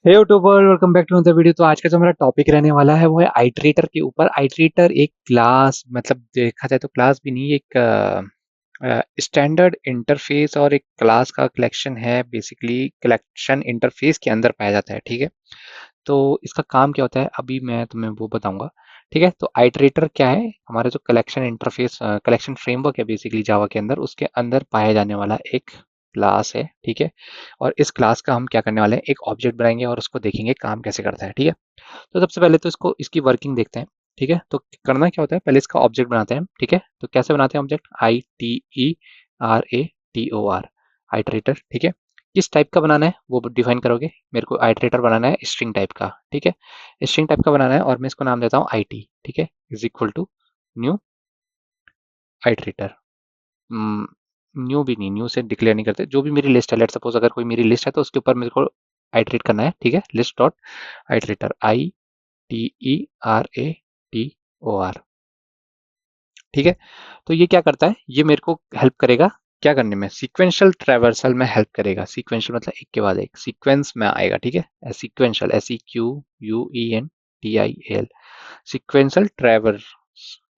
Hey YouTuber, welcome back to another video. तो आज का जो हमारा टॉपिक रहने वाला है वो है आइटरेटर के ऊपर। आइटरेटर एक क्लास, मतलब देखा जाए तो क्लास भी नहीं, एक स्टैंडर्ड इंटरफेस और एक क्लास का कलेक्शन है। बेसिकली कलेक्शन इंटरफेस के अंदर पाया जाता है, ठीक है। तो इसका काम क्या होता है अभी मैं तुम्हें वो बताऊंगा, ठीक है। तो आइटरेटर क्या है? हमारा जो कलेक्शन इंटरफेस, कलेक्शन फ्रेमवर्क है बेसिकली जावा के अंदर, उसके अंदर पाया जाने वाला एक क्लास है, ठीक है। और इस क्लास का हम क्या करने वाले हैं, एक ऑब्जेक्ट बनाएंगे और उसको देखेंगे काम कैसे करता है, ठीक है। तो सबसे पहले तो इसको, इसकी वर्किंग देखते हैं, ठीक है। तो करना क्या होता है, पहले इसका ऑब्जेक्ट बनाते हैं, ठीक है। तो कैसे बनाते हैं ऑब्जेक्ट? ITERATOR, आइटरेटर, ठीक है। किस टाइप का बनाना है वो डिफाइन करोगे। मेरे को आइटरेटर बनाना है स्ट्रिंग टाइप का, ठीक है। स्ट्रिंग टाइप का बनाना है और मैं इसको नाम देता हूँ IT, ठीक है। Is equal to new iterator. New भी नहीं, न्यू से डिक्लेयर नहीं करते। जो भी मेरी लिस्ट है, लेट सपोज अगर कोई मेरी लिस्ट है तो उसके ऊपर मेरे को आइटरेट करना है, ठीक है। लिस्ट डॉट आइटरेटर, ITERATOR, ठीक है। तो ये क्या करता है, ये मेरे को हेल्प करेगा क्या करने में, सीक्वेंशियल ट्रैवर्सल में हेल्प करेगा। सीक्वेंशियल मतलब एक के बाद एक सीक्वेंस में आएगा, ठीक है। Sequential, SEQUENTIAL, sequential traverse,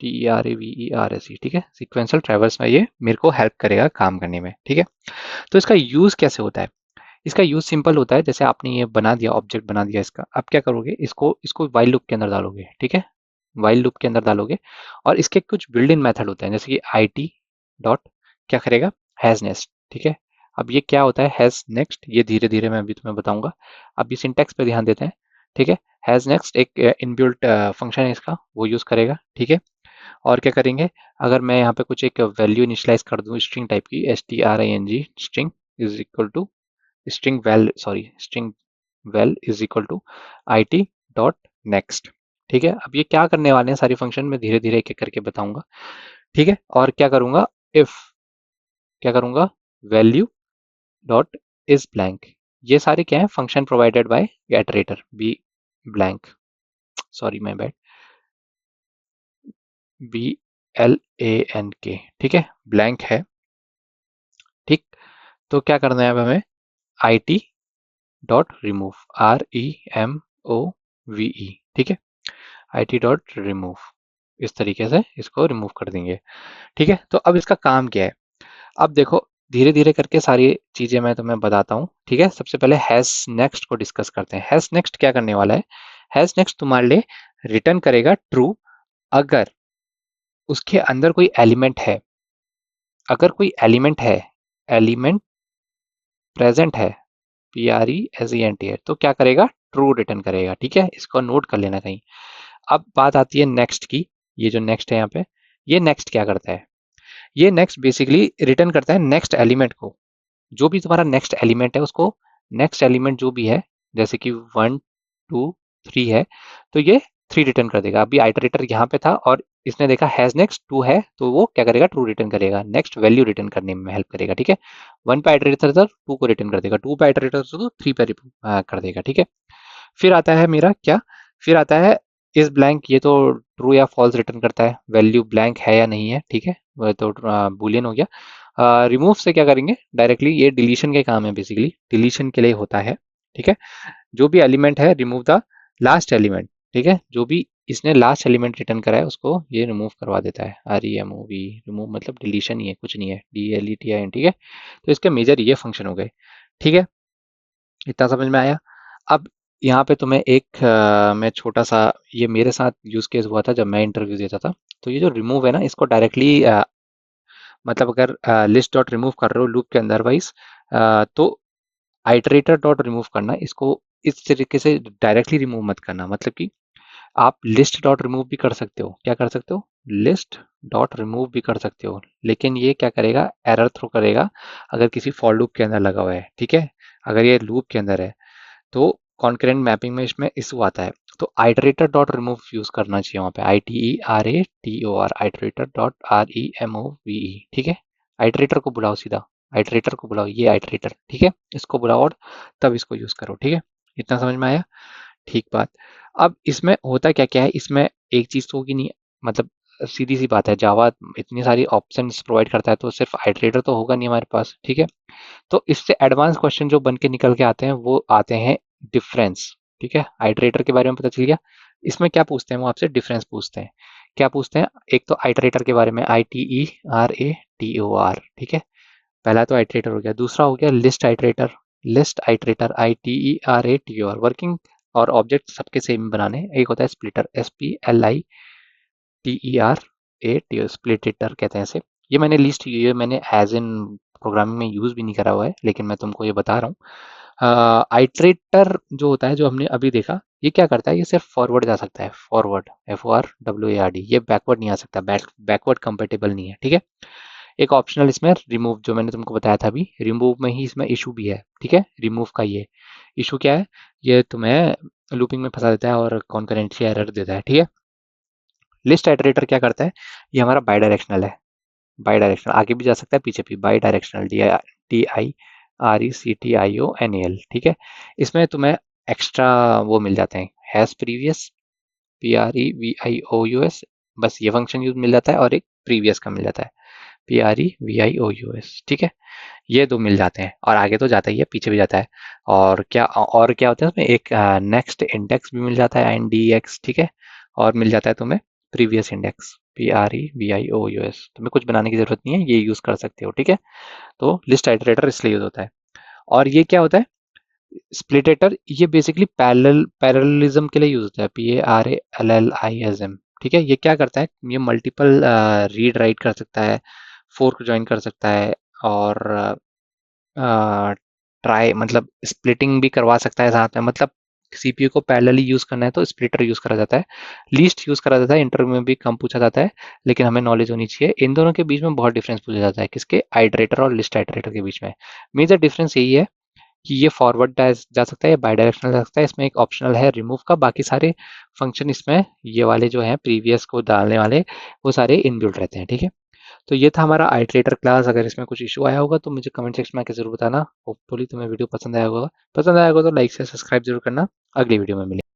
TRAVERS, ठीक है। सीक्वेंशियल ट्रैवर्स में ये मेरे को हेल्प करेगा काम करने में, ठीक है। तो इसका यूज कैसे होता है? इसका यूज सिंपल होता है। जैसे आपने ये बना दिया, ऑब्जेक्ट बना दिया इसका, अब क्या करोगे, इसको इसको वाइल लूप के अंदर डालोगे, ठीक है। वाइल लूप के अंदर डालोगे और इसके कुछ बिल्ड इन मेथड होते हैं, जैसे कि IT डॉट क्या करेगा, हैज नेक्स्ट, ठीक है। अब ये क्या होता है हैज नेक्स्ट, ये धीरे धीरे मैं अभी तुम्हें बताऊंगा। अब ये सिंटैक्स पे ध्यान देते हैं, ठीक है। हैज नेक्स्ट एक इनबिल्ट फंक्शन है इसका, वो यूज करेगा, ठीक है। और क्या करेंगे, अगर मैं यहाँ पे कुछ एक वैल्यू इनिशियलाइज कर दूं स्ट्रिंग टाइप की, STRING, string is equal to string val, sorry string val is equal to IT dot next, ठीक है। अब ये क्या करने वाले हैं, सारी फंक्शन में धीरे धीरे एक एक करके बताऊंगा, ठीक है। और क्या करूंगा, इफ क्या करूंगा, वैल्यू डॉट इज ब्लैंक। ये सारे क्या है, function provided by generator, B blank, sorry my bad, BLANK, ठीक है, ब्लैंक है, ठीक। तो क्या करना है अब हमें, IT डॉट रिमूव, REMOVE, ठीक है। IT डॉट रिमूव, इस तरीके से इसको रिमूव कर देंगे, ठीक है। तो अब इसका काम क्या है, अब देखो धीरे धीरे करके सारी चीजें मैं तुम्हें बताता हूँ, ठीक है। सबसे पहले हैश नेक्स्ट को डिस्कस करते हैं। हैश नेक्स्ट क्या करने वाला है, हैश नेक्स्ट तुम्हारे लिए रिटर्न करेगा ट्रू, अगर उसके अंदर कोई एलिमेंट है। अगर कोई एलिमेंट है, एलिमेंट प्रेजेंट है, PRESENT है, तो क्या करेगा, ट्रू रिटर्न करेगा, ठीक है। इसको नोट कर लेना कहीं। अब बात आती है नेक्स्ट की। ये जो नेक्स्ट है यहाँ पे, ये नेक्स्ट क्या करता है, ये नेक्स्ट बेसिकली रिटर्न करता है नेक्स्ट एलिमेंट को। जो भी तुम्हारा नेक्स्ट एलिमेंट है उसको, नेक्स्ट एलिमेंट जो भी है, जैसे कि 1 2 3 है, तो ये 3 रिटर्न कर देगा। अभी आइटरेटर यहाँ पे था और इसने देखा हैज नेक्स्ट 2 है, तो वो क्या करेगा, ट्रू रिटर्न करेगा, नेक्स्ट वैल्यू रिटर्न करने में हेल्प करेगा, ठीक है। 1 पे आइटरेटर था, 2 को रिटर्न कर देगा, 2 पे आइटरेटर तो 3 पे कर देगा, ठीक है। फिर आता है मेरा क्या, फिर आता है इस ब्लैंक, ये तो ट्रू या फॉल्स रिटर्न करता है, वैल्यू ब्लैंक है या नहीं है, ठीक है। वो तो बूलियन हो गया। रिमूव से क्या करेंगे डायरेक्टली, ये डिलीशन के काम है, बेसिकली डिलीशन के लिए होता है, ठीक है। जो भी एलिमेंट है, रिमूव द लास्ट एलिमेंट, ठीक है। जो भी इसने लास्ट एलिमेंट रिटर्न करा है उसको ये रिमूव करवा देता है, REMOV, रिमूव मतलब डिलीशन ही है, कुछ नहीं है, DELETION, ठीक है। तो इसके मेजर ये फंक्शन हो गए, ठीक है। इतना समझ में आया। अब यहाँ पे तुम्हें एक मैं छोटा सा, ये मेरे साथ यूज केस हुआ था जब मैं इंटरव्यू देता था। तो ये जो रिमूव है ना, इसको डायरेक्टली मतलब अगर लिस्ट डॉट रिमूव कर रहे हो लूप के अंदर वाइज, तो आइटरेटर डॉट रिमूव करना, इसको इस तरीके से डायरेक्टली रिमूव मत करना। मतलब कि आप लिस्ट डॉट रिमूव भी कर सकते हो, क्या कर सकते हो, लिस्ट डॉट रिमूव भी कर सकते हो, लेकिन ये क्या करेगा, एरर थ्रो करेगा अगर किसी फॉर लूप के अंदर लगा हुआ है, ठीक है। अगर ये लूप के अंदर है तो कॉन्करेंट मैपिंग में इसमें इशू आता है। तो आइटरेटर डॉट रिमूव यूज करना चाहिए वहाँ पे, ITERATOR, आइटरेटर डॉट REMOVE, ठीक है। आइटरेटर को बुलाओ सीधा, आइटरेटर को बुलाओ, ये आइटरेटर, ठीक है, इसको बुलाओ और तब इसको यूज करो, ठीक है। इतना समझ में आया, ठीक बात। अब इसमें होता क्या क्या है, इसमें एक चीज तो होगी नहीं, मतलब सीधी सी बात है, जावा इतनी सारी ऑप्शंस प्रोवाइड करता है तो सिर्फ आइटरेटर तो होगा नहीं हमारे पास, ठीक है। तो इससे एडवांस क्वेश्चन जो बन के निकल के आते हैं वो आते हैं डिफरेंस। ठीक है, आइटरेटर के बारे में पता चल गया। इसमें क्या पूछते हैं वो आपसे, डिफरेंस पूछते हैं। क्या पूछते हैं, एक तो आइटरेटर के बारे में, ITERATOR। ठीक है, पहला तो आइटरेटर हो गया। दूसरा हो गया list iterator. List iterator ITERATOR, working और ऑब्जेक्ट सबके सेम बनाने। एक होता है स्प्लिटर, SPLITER, स्प्लिटेटर कहते हैं इसे। ये मैंने एज इन प्रोग्रामिंग में यूज भी नहीं करा हुआ है, लेकिन मैं तुमको ये बता रहा हूँ। आइटरेटर जो होता है, जो हमने अभी देखा, ये क्या करता है, ये सिर्फ फॉरवर्ड जा सकता है, फॉरवर्ड, FORWARD। ये बैकवर्ड नहीं आ सकता, बैकवर्ड कंपेटेबल नहीं है। ठीक है, एक ऑप्शनल इसमें रिमूव, जो मैंने तुमको बताया था अभी, रिमूव में ही इसमें इशू भी है। ठीक है, रिमूव का ये इशू क्या है, ये तुम्हें लूपिंग में फंसा देता है और कॉन्करेंसी एरर देता है। ठीक है, लिस्ट आइटरेटर क्या करता है, ये हमारा बाई डायरेक्शनल है। बाई डायरेक्शनल, आगे भी जा सकता है पीछे भी, बाई डायरेक्शनल, DIRECTIONAL। ठीक है, इसमें तुम्हें एक्स्ट्रा वो मिल जाते हैं, हैज प्रीवियस, PREVIOUS, बस ये फंक्शन यूज मिल जाता है, और एक प्रीवियस का मिल जाता है, PREVIOUS। ठीक है, ये दो मिल जाते हैं, और आगे तो जाता ही है, पीछे भी जाता है। और क्या होता है उसमें, एक नेक्स्ट इंडेक्स भी मिल जाता है, INDEX। ठीक है, और मिल जाता है तुम्हें प्रीवियस इंडेक्स, PREVIOUS। तुम्हें कुछ बनाने की जरूरत नहीं है, ये यूज कर सकते हो। ठीक है, तो लिस्ट आइटरेटर इसलिए यूज होता है। और ये क्या होता है, स्प्लिटेटर, ये बेसिकली पैरेललिज्म के लिए यूज होता है, PARALLISM। ठीक है, ये क्या करता है, ये मल्टीपल रीड राइट कर सकता है, फोर्क ज्वाइन कर सकता है, और ट्राई मतलब स्प्लिटिंग भी करवा सकता है साथ में। मतलब सीपीयू को पैरेलली यूज करना है तो स्प्लिटर यूज करा जाता है, लीस्ट यूज करा जाता है, इंटरव्यू में भी कम पूछा जाता है, लेकिन हमें नॉलेज होनी चाहिए। इन दोनों के बीच में बहुत डिफरेंस पूछा जाता है, किसके, आइटरेटर और लिस्ट आइटरेटर के बीच में। मेजर डिफरेंस यही है कि ये फॉरवर्ड जा सकता है, या बाई डायरेक्शनल जा सकता है। इसमें एक ऑप्शनल है रिमूव का, बाकी सारे फंक्शन इसमें, ये वाले जो हैं प्रीवियस को डालने वाले, वो सारे इनबिल्ट रहते हैं। ठीक है, तो ये था हमारा आइटरेटर क्लास। अगर इसमें कुछ इशू आया होगा तो मुझे कमेंट सेक्शन में आके जरूर बताना। होपफुली तुम्हें वीडियो पसंद आया होगा, तो लाइक से सब्सक्राइब जरूर करना। अगली वीडियो में मिलेंगे।